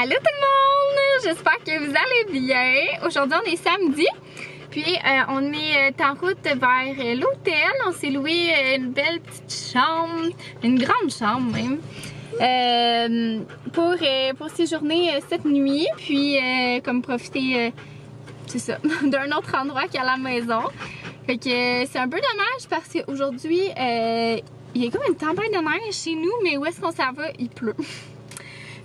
Allô tout le monde! J'espère que vous allez bien. Aujourd'hui on est samedi, puis on est en route vers l'hôtel. On s'est loué une belle petite chambre, une grande chambre même, pour séjourner cette nuit, puis comme profiter, c'est ça, d'un autre endroit qu'à la maison. Fait que c'est un peu dommage parce qu'aujourd'hui il y a comme une tempête de neige chez nous, mais où est-ce qu'on s'en va? Il pleut.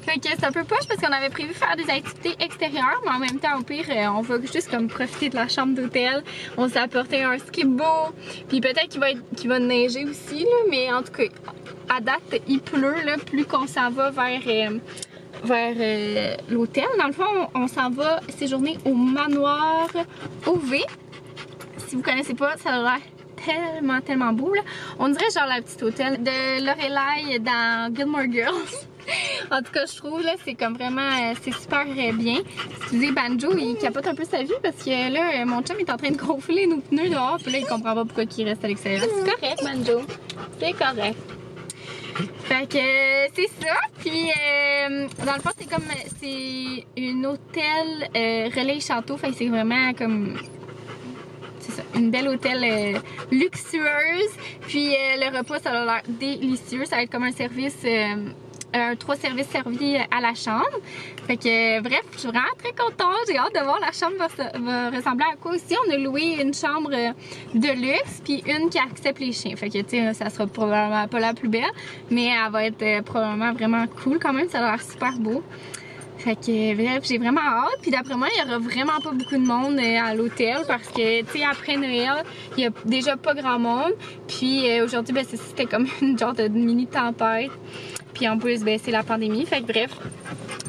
Fait que c'est un peu poche parce qu'on avait prévu faire des activités extérieures, mais en même temps, au pire, on va juste comme profiter de la chambre d'hôtel. On s'est apporté un skibo, puis peut-être qu'il va neiger aussi, là, mais en tout cas, à date, il pleut, là, plus qu'on s'en va vers l'hôtel. Dans le fond, on s'en va séjourner au manoir OV. Si vous connaissez pas, ça a l'air tellement beau, là. On dirait genre la petite hôtel de Lorelai dans Gilmore Girls. En tout cas, je trouve là, c'est comme vraiment, c'est super bien. Excusez, Banjo, il capote un peu sa vie parce que là, mon chum est en train de gonfler nos pneus dehors, puis là, il comprend pas pourquoi il reste à l'extérieur. C'est correct, Banjo. C'est correct. Fait que c'est ça. Puis dans le fond, c'est une hôtel Relais Château. Fait que c'est vraiment comme, c'est ça, une belle hôtel luxueuse. Puis le repas, ça a l'air délicieux. Ça va être comme un service. 3 services servis à la chambre. Fait que bref, je suis vraiment très contente. J'ai hâte de voir la chambre va ressembler à quoi aussi. On a loué une chambre de luxe puis une qui accepte les chiens. Fait que tu sais, ça sera probablement pas la plus belle, mais elle va être probablement vraiment cool quand même. Ça a l'air super beau. Fait que bref, j'ai vraiment hâte. Puis d'après moi, il y aura vraiment pas beaucoup de monde à l'hôtel parce que tu sais, après Noël, il y a déjà pas grand monde. Puis aujourd'hui, ben c'était comme une genre de mini tempête. Puis en plus, ben, c'est la pandémie. Fait que bref,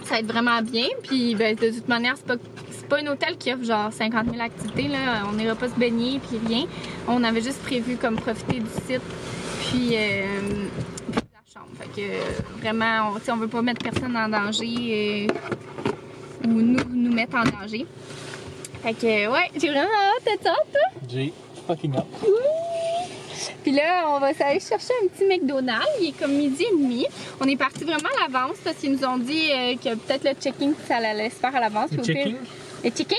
ça va être vraiment bien. Puis ben, de toute manière, c'est pas un hôtel qui offre genre 50 000 activités. Là. On n'ira pas se baigner puis rien. On avait juste prévu comme profiter du site. Puis de la chambre. Fait que vraiment, on veut pas mettre personne en danger ou nous mettre en danger. Fait que ouais, j'ai vraiment hâte. T'as hâte, toi? J'ai fucking hâte. Puis là, on va aller chercher un petit McDonald's. Il est comme 12h30. On est parti vraiment à l'avance parce qu'ils nous ont dit que peut-être le check-in, ça allait se faire à l'avance. Le check-in? Le check-in?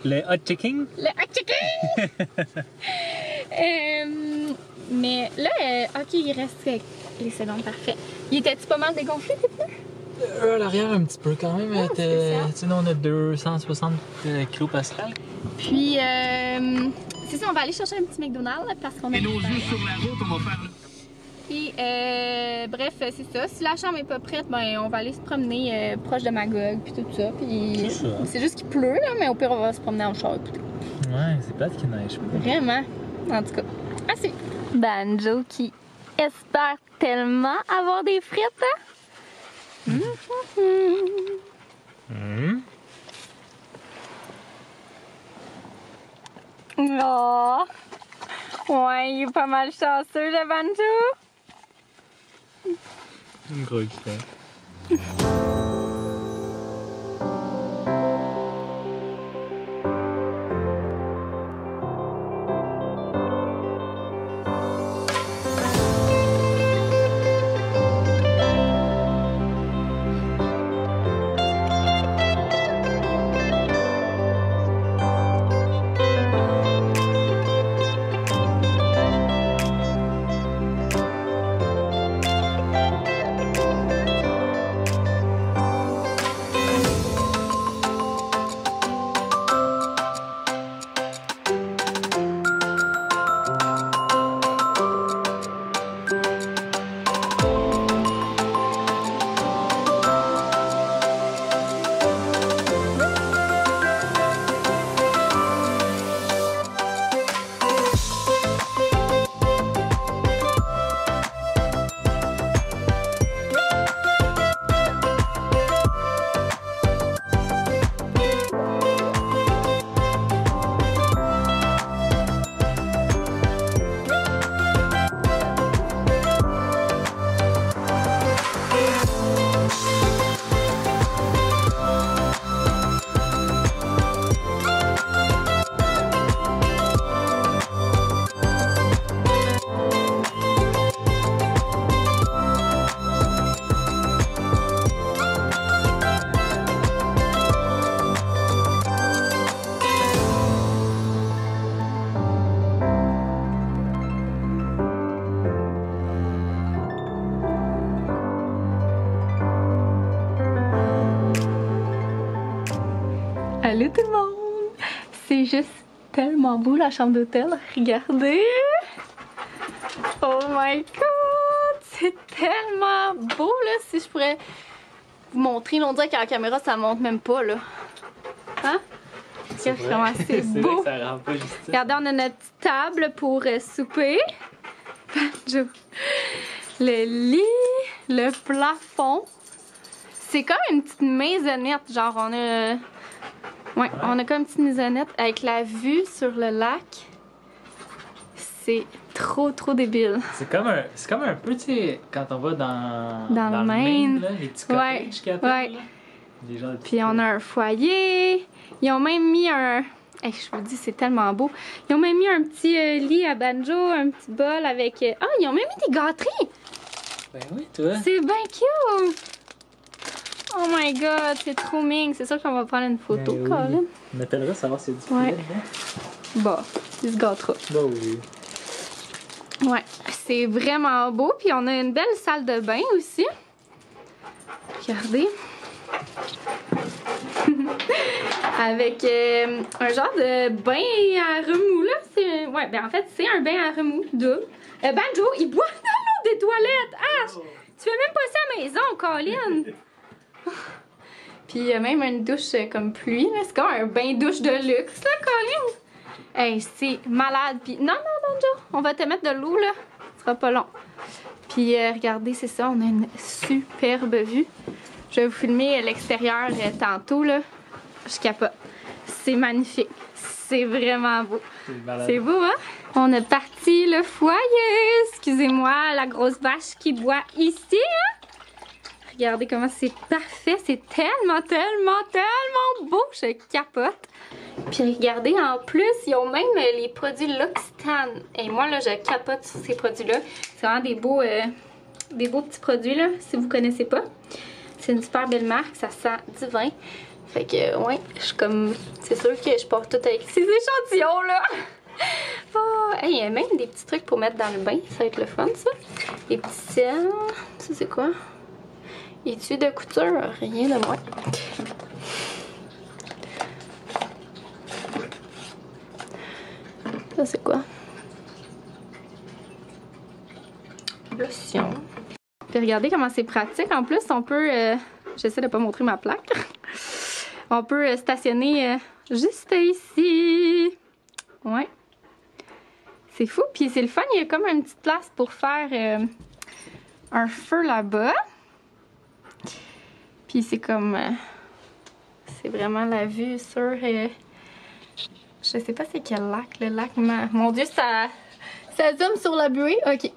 Le hot checking? Le hot check-in! Mais là, ok, il reste les secondes, parfait. Il était-tu pas mal dégonflé, tes pneus? À l'arrière, un petit peu quand même. Tu sais, nous, on a 260 kPa. Puis, c'est ça, on va aller chercher un petit McDonald's parce qu'on a... Et nos yeux sur la route, on va faire... Puis, bref, c'est ça. Si la chambre est pas prête, ben on va aller se promener proche de Magog, puis tout ça. Puis, c'est juste qu'il pleut, là, mais au pire, on va se promener en char. Ouais, c'est plate qu'il neige pas. Vraiment. En tout cas, assez. Banjo qui espère tellement avoir des frites, hein? Oh! Ouais, il est pas mal chanceux, le Banjo! Une grosse fois. Salut tout le monde! C'est juste tellement beau la chambre d'hôtel. Regardez! Oh my god! C'est tellement beau là! Si je pourrais vous montrer, on dirait qu'à la caméra ça monte même pas là. Hein? C'est beau! Vrai que ça rend pas justice. Regardez, on a notre petite table pour souper. Le lit, le plafond. C'est comme une petite maisonnette, genre on a... Ouais, on a comme une petite maisonnette avec la vue sur le lac. C'est trop débile. C'est comme un peu, tu sais, quand on va dans le Maine, là, les petits cottages qu'il y a là. Des gens de Puis on a un foyer. Ils ont même mis un... Hey, je vous dis, c'est tellement beau. Ils ont même mis un petit lit à banjo, un petit bol avec... Ah, ils ont même mis des gâteries! Ben oui, toi. C'est bien cute! Oh my god, c'est trop mignon. C'est sûr qu'on va prendre une photo, Ben oui. Colin. On appellera savoir s'il y a du Ouais. poulet dedans. Bah, il se gâtera. Bah oui. Ouais, c'est vraiment beau. Puis on a une belle salle de bain aussi. Regardez. Avec un genre de bain à remous là. Ouais, ben en fait, c'est un bain à remous double. Banjo, il boit dans l'eau des toilettes. Ah, tu fais même pas ça à la maison, Colin. Puis il y a même une douche comme pluie, là. C'est comme un bain-douche de luxe, là, Colin. Hey, c'est malade. Puis non, Banjo, on va te mettre de l'eau, là. Ce sera pas long. Puis regardez, c'est ça, on a une superbe vue. Je vais vous filmer l'extérieur tantôt, là. Je capote. C'est magnifique. C'est vraiment beau. C'est beau, hein? On a parti le foyer. Excusez-moi, la grosse vache qui boit ici, hein? Regardez comment c'est parfait. C'est tellement beau. Je capote. Puis regardez, en plus, ils ont même les produits L'Occitane. Et moi, là, je capote sur ces produits-là. C'est vraiment des beaux petits produits, là, si vous connaissez pas. C'est une super belle marque. Ça sent divin. Fait que, ouais, je suis comme... C'est sûr que je pars tout avec ces échantillons-là. Oh, hey, il y a même des petits trucs pour mettre dans le bain. Ça va être le fun, ça. Les petits sels. Ça, c'est quoi? Étui de couture. Rien de moins. Ça, c'est quoi? Lotion. Puis regardez comment c'est pratique. En plus, on peut... J'essaie de pas montrer ma plaque. On peut stationner juste ici. Ouais. C'est fou. Puis c'est le fun, il y a comme une petite place pour faire un feu là-bas. Puis c'est comme... c'est vraiment la vue sur... je sais pas c'est quel lac. Le lac... Mon Dieu, ça zoome sur la buée. OK.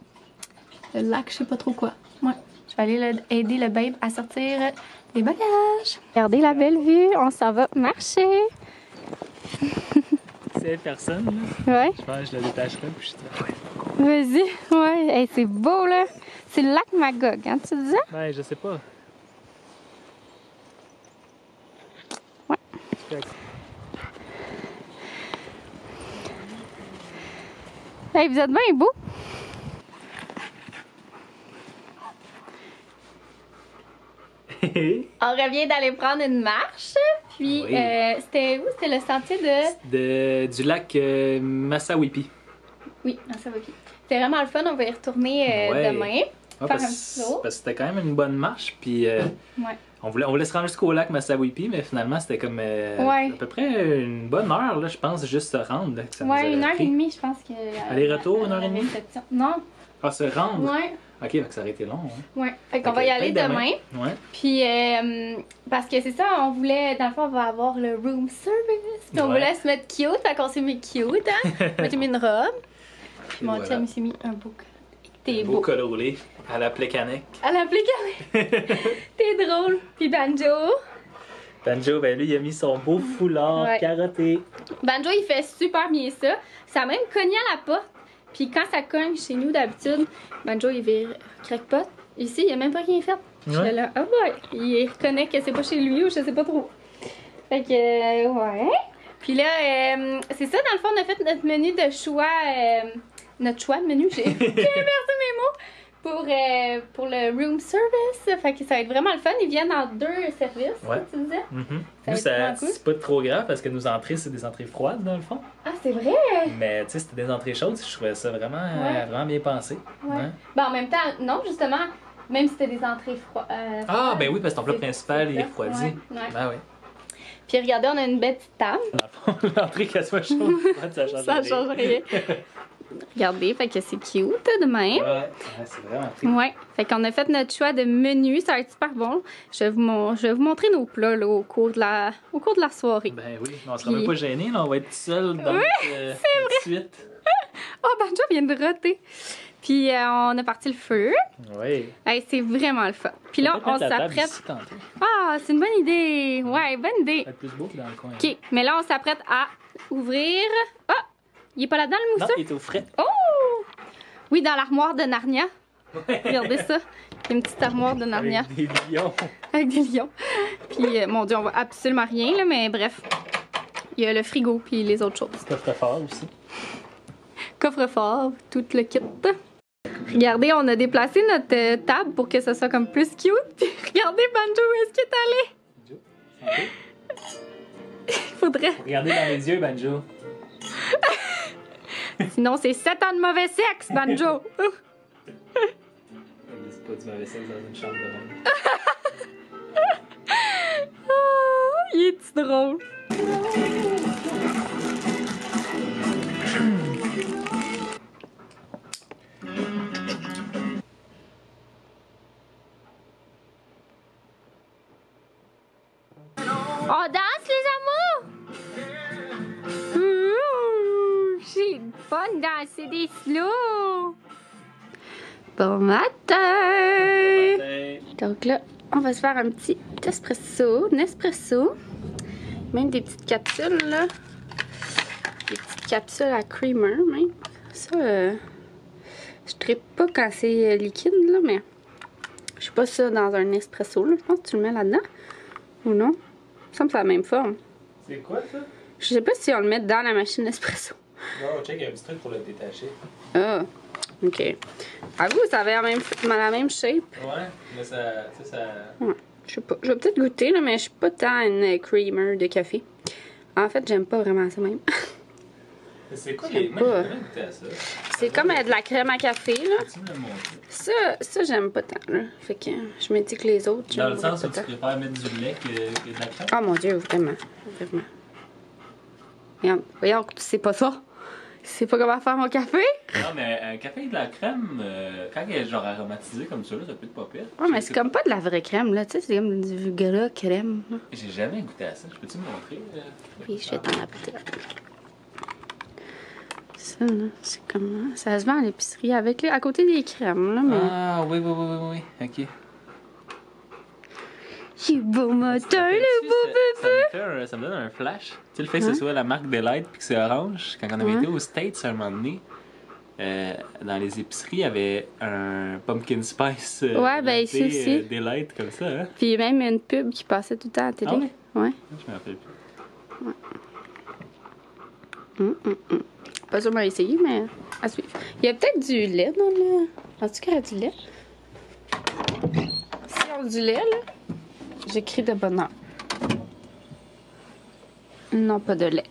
Le lac, je sais pas trop quoi. Ouais. Je vais aller aider le babe à sortir les bagages. Regardez la belle vue. On s'en va marcher. C'est personne, là. Ouais. Je pense que je la détacherai puis je te... Vas-y. Ouais. Hey, c'est beau, là. C'est le lac Magog, hein, tu disais? Ouais, je sais pas. Ouais. Hey, vous êtes bien beau. On revient d'aller prendre une marche. Puis, Oui. C'était où? C'était le sentier de... Du lac Massawippi. Oui, ça va bien. C'était vraiment le fun. On va y retourner Ouais. demain. Ouais, Faire un petit tour. parce que c'était quand même une bonne marche. Puis Ouais. on voulait se rendre jusqu'au lac Massawippi, mais finalement c'était comme Ouais. à peu près une bonne heure, là, je pense, juste se rendre. Là, que ça nous Ouais, aurait 1h30, pris. je pense que... Aller-retour, 1h30? Non. Ah, se rendre? Ouais. Ok, donc ça aurait été long. Hein. Ouais. Fait qu'on Ok, va y aller peut-être demain. Ouais. Puis, parce que c'est ça, on voulait, dans le fond, on va avoir le room service. Puis on Ouais. voulait se mettre cute, fait qu'on s'est mis cute, hein. Moi, j'ai mis une robe. Puis mon voilà. chum, il s'est mis un beau. T'es Beau beau. col roulé à la plécanique. À l'application. T'es drôle. Puis Banjo. Banjo, ben lui, il a mis son beau foulard Ouais. carotté. Banjo, il fait super bien ça. Ça a même cogné à la porte. Puis quand ça cogne chez nous d'habitude, Banjo, il vire crackpot. Ici, il a même pas rien fait. Je suis Ouais. là, oh boy. Il reconnaît que c'est pas chez lui ou je sais pas trop. Fait que, ouais. Puis là, c'est ça, dans le fond, on a fait notre menu de choix. Notre choix de menu, j'ai inversé mes mots. pour le room service. Fait que ça va être vraiment le fun. Ils viennent en 2 services, Ouais. tu disais. Nous, Ça va être vraiment c'est pas trop grave parce que nos entrées, c'est des entrées froides dans le fond. Ah, c'est vrai? Mais tu sais, c'était des entrées chaudes, je trouvais ça vraiment, vraiment bien pensé. Ouais. Ben, en même temps, non, justement, même si c'était des entrées froides. Ah, ben oui, parce que ton plat c'est- principal c'est est ça. refroidi. Ouais. Ben oui. Puis regardez, on a une belle petite table. Dans le fond, l'entrée qu'elle soit chaude, ça change Ça rien. change rien. Regardez, fait que c'est cute de même. Ouais, c'est vraiment très Ouais, fait qu'on a fait notre choix de menu, ça va être super bon. Je vais vous montrer nos plats là, au cours de la soirée. Ben oui, mais on sera Puis- même pas gênés, là, on va être seul dans notre suite. Oh, Banjo vient de roter. Puis on a parti le feu. Oui. Hey, c'est vraiment le fun. Puis là, on s'apprête. Ah, c'est une bonne idée. Ouais, bonne idée. Ça va être plus beau que dans le coin. OK, mais là, on s'apprête à ouvrir. Ah, il est pas là-dedans le Non, mousseux? il est au frais. Oh! Oui, dans l'armoire de Narnia. Regardez ça. Il y a une petite armoire de Narnia. Avec des lions. Avec des lions. Puis, mon Dieu, on voit absolument rien, là, mais bref. Il y a le frigo, puis les autres choses. Coffre-fort aussi. Coffre-fort, tout le kit. Regardez, on a déplacé notre table pour que ça soit comme plus cute. Puis, regardez, Banjo, où est-ce qu'il est allé? Il faudrait. Regardez dans les yeux, Banjo. Sinon, c'est 7 ans de mauvais sexe, Banjo. C'est pas du mauvais sexe dans une chambre de bain. Oh, il est drôle. On danse, les amours? C'est fun de danser des slow. Bon matin. Donc là, on va se faire un petit espresso, Nespresso. Même des petites capsules, là. Des petites capsules à creamer, même. Ça, je trippe pas quand c'est liquide, là, mais je sais pas ça dans un espresso, là. Je pense que tu le mets là-dedans. Ou non? Ça me semble que c'est la même forme. C'est quoi ça? Je sais pas si on le met dans la machine espresso. Non, check, il y a un petit truc pour le détacher. Ah, ok. Avoue, ça avait la même shape. Ouais, mais ça. Tu sais, ça. Ouais, je sais pas. Je vais peut-être goûter, là, mais je suis pas tant une creamer de café. En fait, j'aime pas vraiment ça même. C'est quoi J'aime les. Moi, pas. j'ai jamais goûté à ça. C'est comme de la crème à café, là. Peux-tu me le montrer? Ça j'aime pas tant, là. Fait que je me dis que les autres, Dans le j'aime sens pas où tu tant. préfères mettre du lait que de la crème? Oh mon Dieu, vraiment. Vraiment. Voyons, tu sais pas ça. Tu sais pas comment faire mon café? Non, mais un café avec de la crème, quand il est genre aromatisé comme ça, là, ça peut être pas pire. Ouais, mais c'est comme pas de la vraie crème, là. Tu sais, c'est comme du gras crème, là. J'ai jamais goûté à ça. Peux-tu me montrer? Oui, je vais t'en apporter. Ça, là, c'est comme... Ça se vend à l'épicerie avec, à côté des crèmes, là, mais... Ah, oui, ok. C'est beau matin, le beau bébé! Ça me donne un flash. Tu sais, le fait que ce soit la marque Delight puis que c'est orange. Quand on avait été aux States un moment donné, dans les épiceries, il y avait un pumpkin spice Ouais, ben ici aussi. Delight comme ça. Hein? Puis il y a même une pub qui passait tout le temps à la télé. Ah ouais? Ouais. Je me rappelle plus. Pas sûr, on va essayer, mais à suivre. Il y a peut-être du lait dans le... En tout cas, il y a du lait. Si on a du lait, là, j'écris de bonheur. Non, pas de lait.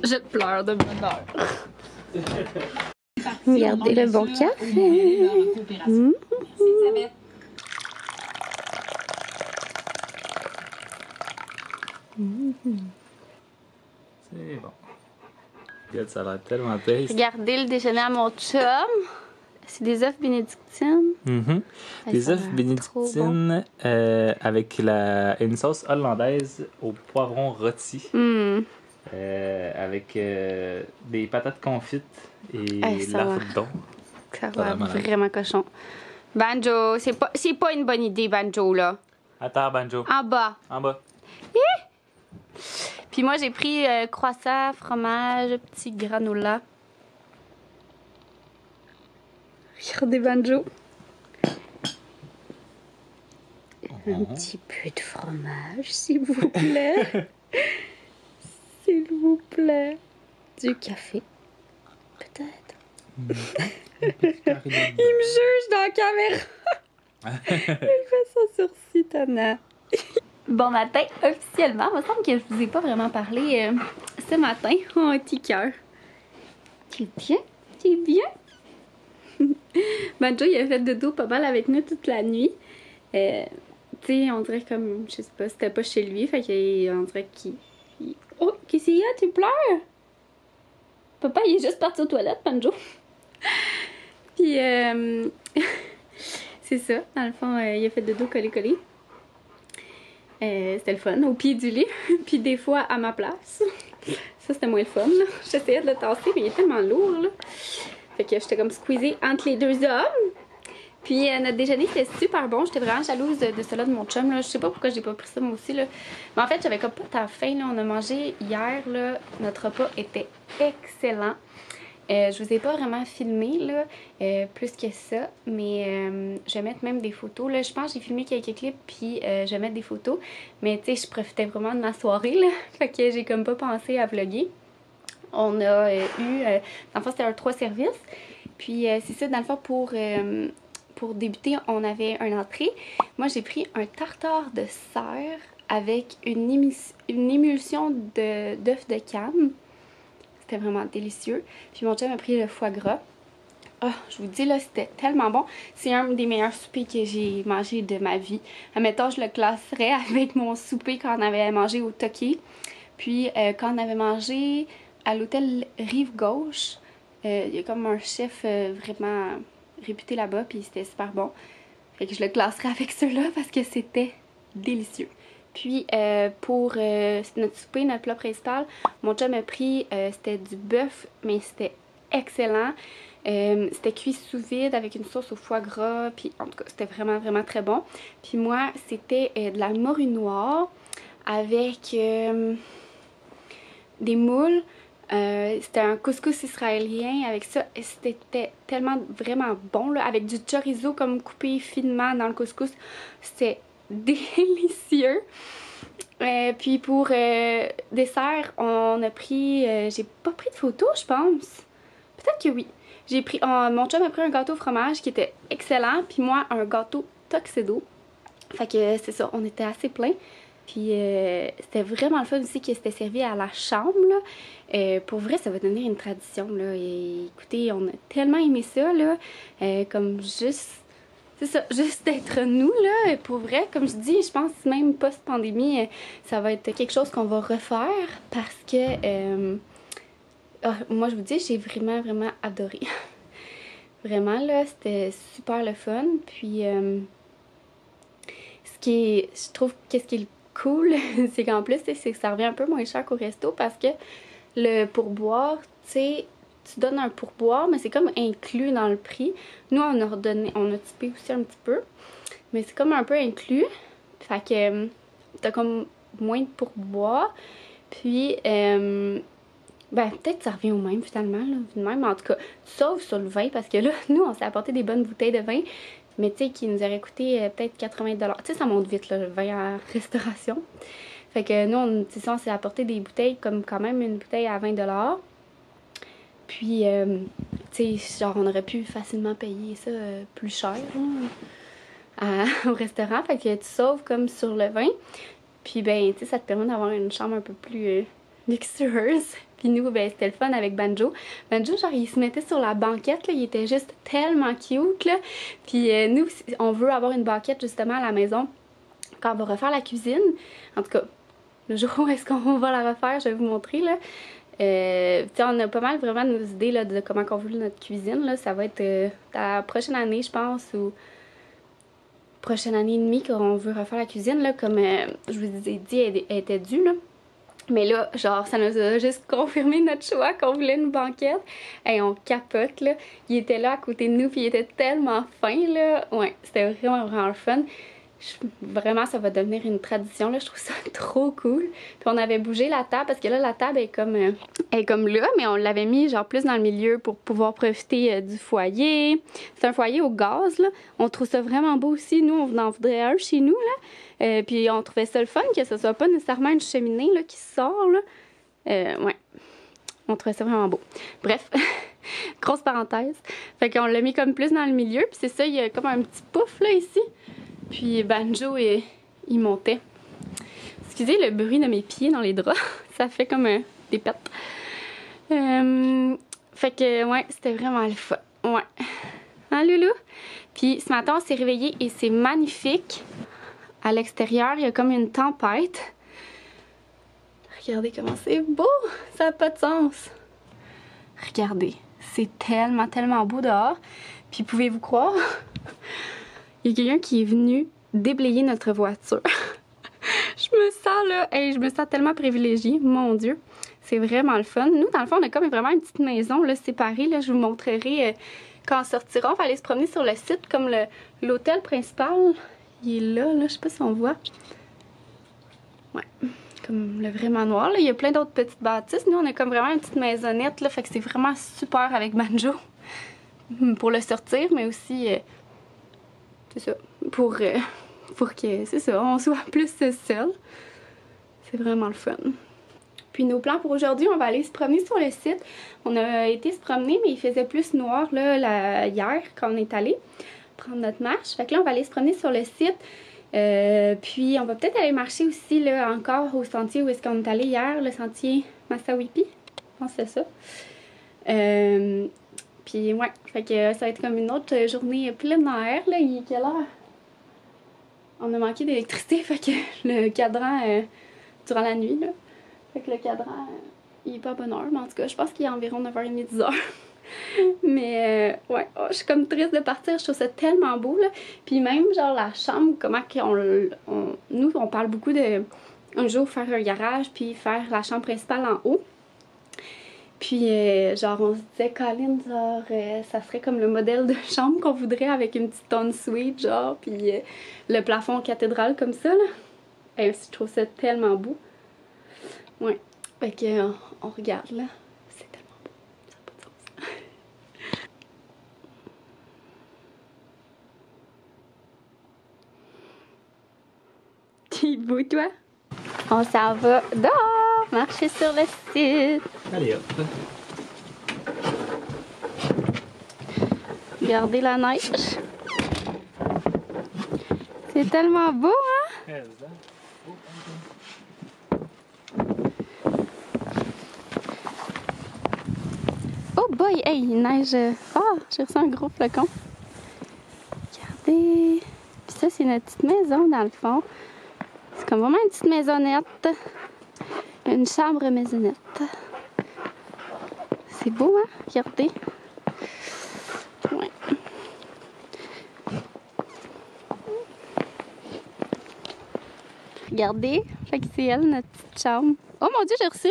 Je pleure de bonheur. Regardez le bon café. C'est bon. Regarde, ça a l'air tellement taste. Regardez le déjeuner à mon chum. C'est des œufs bénédictines. Des ça a œufs l'air bénédictines avec une sauce hollandaise au poivron rôti. Avec des patates confites et ça va. lardons. Ça va Vraiment. vraiment cochon. Banjo, c'est pas une bonne idée, Banjo, là. Attends, Banjo. En bas. En bas. Puis moi, j'ai pris croissant, fromage, petit granola. Regardez Banjo. Un petit peu de fromage, s'il vous plaît. S'il vous plaît. Du café. Peut-être. Il me juge dans la caméra. Il fait son sourcil, Tana. Bon matin, officiellement. Il me semble que je vous ai pas vraiment parlé ce matin. Oh, un petit cœur. Tu es bien? Tu es bien? Banjo, il a fait dodo pas mal avec nous toute la nuit. Tu sais, on dirait comme, je sais pas, c'était pas chez lui. Fait qu'on dirait qu'il... Oh, qu'est-ce qu'il y a? Tu pleures? Papa, il est juste parti aux toilettes, Banjo. Puis, c'est ça. Dans le fond, il a fait dodo collé-collé. C'était le fun, au pied du lit. Puis des fois, à ma place. Ça, c'était moins le fun, là. J'essayais de le tasser, mais il est tellement lourd, là. Fait que j'étais comme squeezée entre les deux hommes. Puis notre déjeuner, c'était super bon. J'étais vraiment jalouse de cela de mon chum, là. Je sais pas pourquoi j'ai pas pris ça, moi aussi, là. Mais en fait, j'avais comme pas tant faim, là. On a mangé hier, là. Notre repas était excellent. Je vous ai pas vraiment filmé là, plus que ça, mais je vais mettre même des photos. Là. Je pense que j'ai filmé quelques clips, puis je vais mettre des photos. Mais tu sais, je profitais vraiment de ma soirée, là. Fait que j'ai comme pas pensé à vlogger. On a eu, dans le fond, c'était un 3 services. Puis c'est ça, dans le fond, pour débuter, on avait un entrée. Moi, j'ai pris un tartare de serre avec une émulsion d'œufs de canne. C'était vraiment délicieux. Puis mon chum a pris le foie gras. Oh, je vous dis là, c'était tellement bon. C'est un des meilleurs soupers que j'ai mangé de ma vie. Admettons, je le classerais avec mon souper quand on avait mangé au Toki. Puis quand on avait mangé à l'hôtel Rive-Gauche, il y a comme un chef vraiment réputé là-bas, puis c'était super bon. Fait que je le classerais avec ceux-là parce que c'était délicieux. Puis pour notre souper, notre plat principal, mon chum a pris, c'était du bœuf, mais c'était excellent. C'était cuit sous vide avec une sauce au foie gras, puis en tout cas, c'était vraiment, vraiment très bon. Puis moi, c'était de la morue noire avec des moules. C'était un couscous israélien avec ça. C'était tellement vraiment bon, là, avec du chorizo comme coupé finement dans le couscous. C'était délicieux. Puis pour dessert, on a pris... j'ai pas pris de photos, je pense. Peut-être que oui. J'ai pris... mon chum a pris un gâteau au fromage qui était excellent. Puis moi, un gâteau Tuxedo. Fait que c'est ça, on était assez plein. Puis c'était vraiment le fun aussi que c'était servi à la chambre, là. Pour vrai, ça va devenir une tradition, là. Et écoutez, on a tellement aimé ça, là. Comme juste... C'est ça, juste d'être nous, là. Et pour vrai, comme je dis, je pense même post-pandémie, ça va être quelque chose qu'on va refaire parce que... moi, je vous dis, j'ai vraiment, vraiment adoré. Vraiment, là, c'était super le fun. Puis... je trouve qu'est-ce qui est cool, c'est qu'en plus, c'est que ça revient un peu moins cher qu'au resto parce que le pourboire, tu sais, tu donnes un pourboire, mais c'est comme inclus dans le prix. Nous, on a typé aussi un petit peu, mais c'est comme un peu inclus. Fait que t'as comme moins de pourboire. Puis, ben, peut-être que ça revient au même finalement, là, même en tout cas, sauf sur le vin, parce que là, nous, on s'est apporté des bonnes bouteilles de vin. Mais tu sais, qui nous aurait coûté peut-être 80$. Tu sais, ça monte vite, là, le vin en restauration. Fait que nous, on s'est apporté des bouteilles, comme quand même une bouteille à 20$. Puis, tu sais, genre, on aurait pu facilement payer ça plus cher, là, au restaurant. Fait que tu sauves comme sur le vin. Puis, ben, tu sais, ça te permet d'avoir une chambre un peu plus luxueuse. Puis nous, ben, c'était le fun avec Banjo. Banjo, genre, il se mettait sur la banquette, là. Il était juste tellement cute, là. Puis nous, on veut avoir une banquette, justement, à la maison quand on va refaire la cuisine. En tout cas, le jour où est-ce qu'on va la refaire, je vais vous montrer, là. On a pas mal vraiment nos idées, là, de comment on veut notre cuisine, là. Ça va être la prochaine année, je pense, ou prochaine année et demie qu'on veut refaire la cuisine, là. Comme je vous ai dit, elle était due, là. Mais là, genre, ça nous a juste confirmé notre choix qu'on voulait une banquette. Et on capote, là. Il était là à côté de nous, puis il était tellement fin, là. Ouais, c'était vraiment, vraiment le fun. Vraiment, ça va devenir une tradition, là. Je trouve ça trop cool. Puis on avait bougé la table, parce que là, la table est comme là, mais on l'avait mis, genre, plus dans le milieu pour pouvoir profiter du foyer. C'est un foyer au gaz, là. On trouve ça vraiment beau aussi. Nous, on en voudrait un chez nous, là. Puis on trouvait ça le fun que ce soit pas nécessairement une cheminée là, qui sort. Là. Ouais, on trouvait ça vraiment beau. Bref, Grosse parenthèse. Fait qu'on l'a mis comme plus dans le milieu. Puis c'est ça, il y a comme un petit pouf là ici. Puis Banjo, il montait. Excusez le bruit de mes pieds dans les draps. Ça fait comme des pets. Fait que, ouais, c'était vraiment le fun. Ouais. Hein, Loulou? Puis ce matin, on s'est réveillé et c'est magnifique. À l'extérieur, il y a comme une tempête. Regardez comment c'est beau! Ça n'a pas de sens. Regardez, c'est tellement, tellement beau dehors. Puis pouvez-vous croire? Il y a quelqu'un qui est venu déblayer notre voiture. Je me sens là, je me sens tellement privilégiée, mon Dieu. C'est vraiment le fun. Nous, dans le fond, on a comme vraiment une petite maison là, séparée. Là, je vous montrerai quand on sortira. On va aller se promener sur le site comme l'hôtel principal. Il est là, je sais pas si on voit. Ouais, comme le vrai manoir. Là. Il y a plein d'autres petites bâtisses. Nous, on a comme vraiment une petite maisonnette. Là, fait que c'est vraiment super avec Banjo. Pour le sortir, mais aussi, c'est ça, pour que, c'est ça, on soit plus seul. C'est vraiment le fun. Puis nos plans pour aujourd'hui, on va aller se promener sur le site. On a été se promener, mais il faisait plus noir là, hier quand on est allé prendre notre marche. Fait que là, on va aller se promener sur le site. Puis on va peut-être aller marcher aussi là, encore au sentier où est-ce qu'on est allé hier, le sentier Massawipi. Je pense que c'est ça. Puis ouais, fait que ça va être comme une autre journée pleine air. Là. Il est quelle heure? On a manqué d'électricité, fait que le cadran durant la nuit, là. Fait que le cadran, il est pas à bonne heure, mais en tout cas, je pense qu'il est environ 9h30, 10h. Mais ouais, oh, je suis comme triste de partir, je trouve ça tellement beau, là. Puis même, genre, la chambre, comment nous, on parle beaucoup de un jour faire un garage, puis faire la chambre principale en haut. Puis, genre, on se disait, Colin, genre, ça serait comme le modèle de chambre qu'on voudrait avec une petite ensuite, genre, puis le plafond cathédrale comme ça, là. Et je trouve ça tellement beau. Ouais. Fait que, on regarde, là. C'est tellement beau. Ça n'a pas de sens. T'es beau, toi? On s'en va dehors, marcher sur le site. Allez hop. Regardez la neige. C'est tellement beau, hein? Oh boy, hey, il neige. Ah, j'ai reçu un gros flocon. Regardez. Puis ça, c'est notre petite maison, dans le fond. C'est comme vraiment une petite maisonnette. Une chambre maisonnette. C'est beau, hein? Regardez. Ouais. Regardez. Fait que c'est elle, notre petite chambre. Oh mon Dieu, j'ai reçu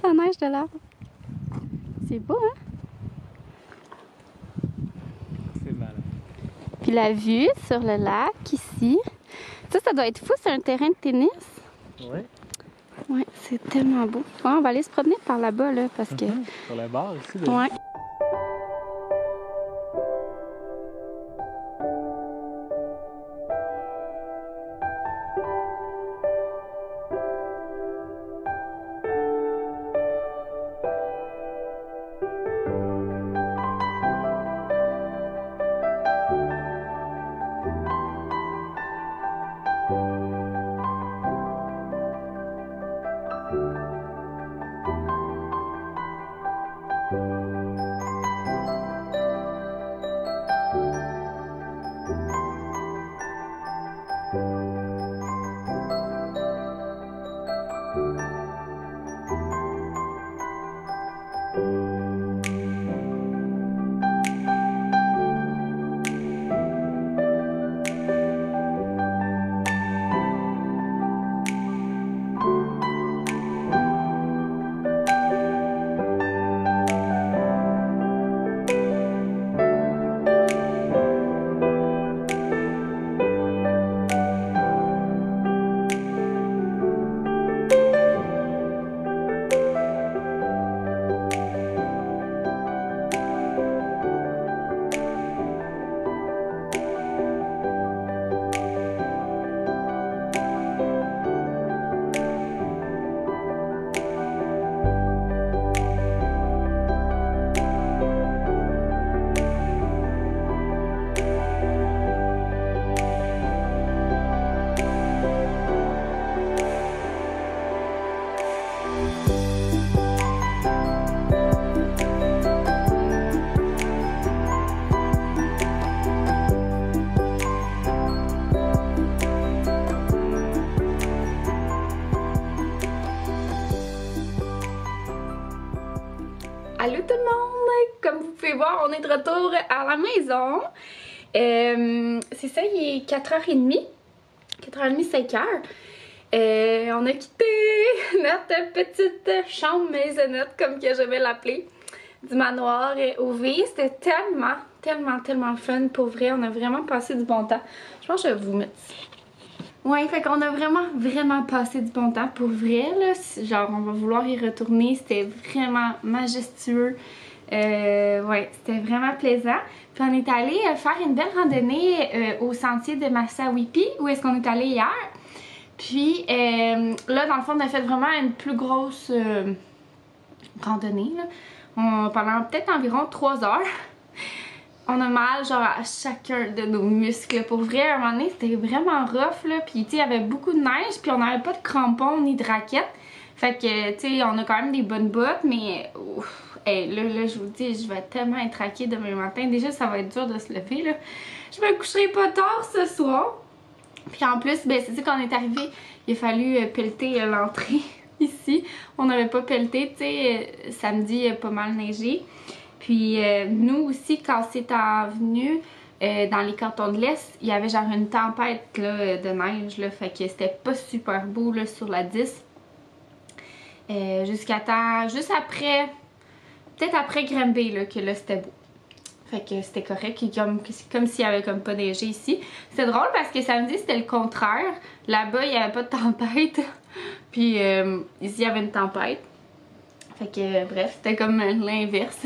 la neige de l'arbre. C'est beau, hein? C'est malin. Puis la vue sur le lac, ici. Ça doit être fou, c'est un terrain de tennis. Ouais. Ouais, c'est tellement beau. Ouais, on va aller se promener par là-bas, là, parce que... Sur la barre ici. Ouais. pouvez voir, on est de retour à la maison. C'est ça, il est 4h30. 4h30, 5h. On a quitté notre petite chambre maisonnette, comme que je vais l'appeler, du manoir OV. C'était tellement fun. Pour vrai, on a vraiment passé du bon temps. Je pense que je vais vous mettre ça. Ouais, fait qu'on a vraiment passé du bon temps. Pour vrai, là, genre, on va vouloir y retourner. C'était vraiment majestueux. Ouais, c'était vraiment plaisant. Puis on est allé faire une belle randonnée au sentier de Massawipi, où est-ce qu'on est allé hier. Puis là, dans le fond, on a fait vraiment une plus grosse randonnée, là. Pendant peut-être environ 3 heures. On a mal, genre, à chacun de nos muscles. Pour vrai, à un moment donné, c'était vraiment rough, là. Puis, tu sais, il y avait beaucoup de neige, puis on n'avait pas de crampons ni de raquettes. Fait que, tu sais, on a quand même des bonnes bottes, mais... Ouf, hey, là, je vous dis, je vais tellement être raquée demain matin. Déjà, ça va être dur de se lever, là. Je me coucherai pas tard ce soir. Puis en plus, ben, c'est ça, quand on est arrivé, il a fallu pelleter l'entrée ici. On n'avait pas pelleté, tu sais, samedi, il a pas mal neigé. Puis nous aussi, quand c'est venu dans les cantons de l'Est, il y avait genre une tempête là, de neige, là, fait que c'était pas super beau là, sur la 10. Juste après, peut-être après Granby, là, que là c'était beau. Fait que c'était correct, comme s'il y avait comme pas neigé ici. C'est drôle parce que samedi c'était le contraire. Là-bas, il n'y avait pas de tempête. Puis ici, il y avait une tempête. Fait que bref, c'était comme l'inverse.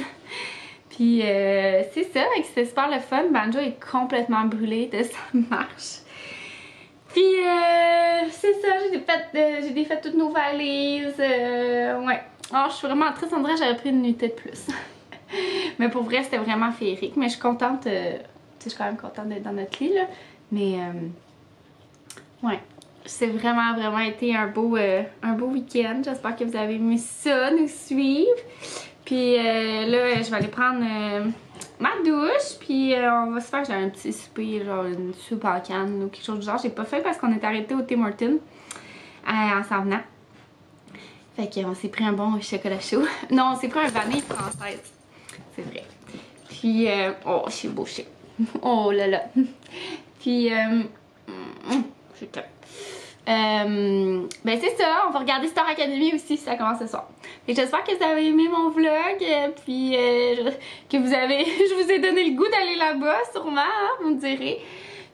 Puis c'est ça, c'était super le fun. Banjo est complètement brûlé de sa marche. Puis c'est ça, j'ai défait toutes nos valises. Ouais. Alors, je suis vraiment triste, on dirait que j'aurais pris une nuit de plus. Mais pour vrai, c'était vraiment féerique. Mais je suis contente, tu sais, je suis quand même contente d'être dans notre lit, là. Mais ouais. C'est vraiment été un beau week-end. J'espère que vous avez aimé ça, nous suivre. Puis là, je vais aller prendre ma douche. Puis on va se faire genre un petit souper, genre une soupe en canne ou quelque chose du genre. J'ai pas fait parce qu'on est arrêté au Tim Hortons en s'en venant. Fait qu'on s'est pris un bon chocolat chaud. Non, on s'est pris un vanille française. C'est vrai. Puis, oh, c'est beau, c'est. Oh là là. Puis, c'est top. Ben c'est ça, on va regarder Star Academy aussi si ça commence ce soir. J'espère que vous avez aimé mon vlog, puis que je vous ai donné le goût d'aller là-bas, sûrement, hein, vous me direz.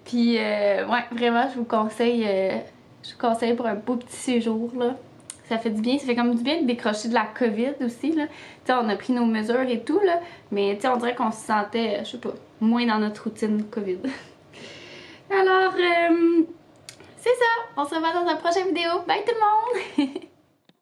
Puis ouais, vraiment, je vous conseille pour un beau petit séjour, là. Ça fait du bien, ça fait comme du bien de décrocher de la COVID aussi, là. Tu sais, on a pris nos mesures et tout, là, mais tu sais, on dirait qu'on se sentait, je sais pas, moins dans notre routine COVID. Alors, c'est ça, on se revoit dans une prochaine vidéo. Bye tout le monde!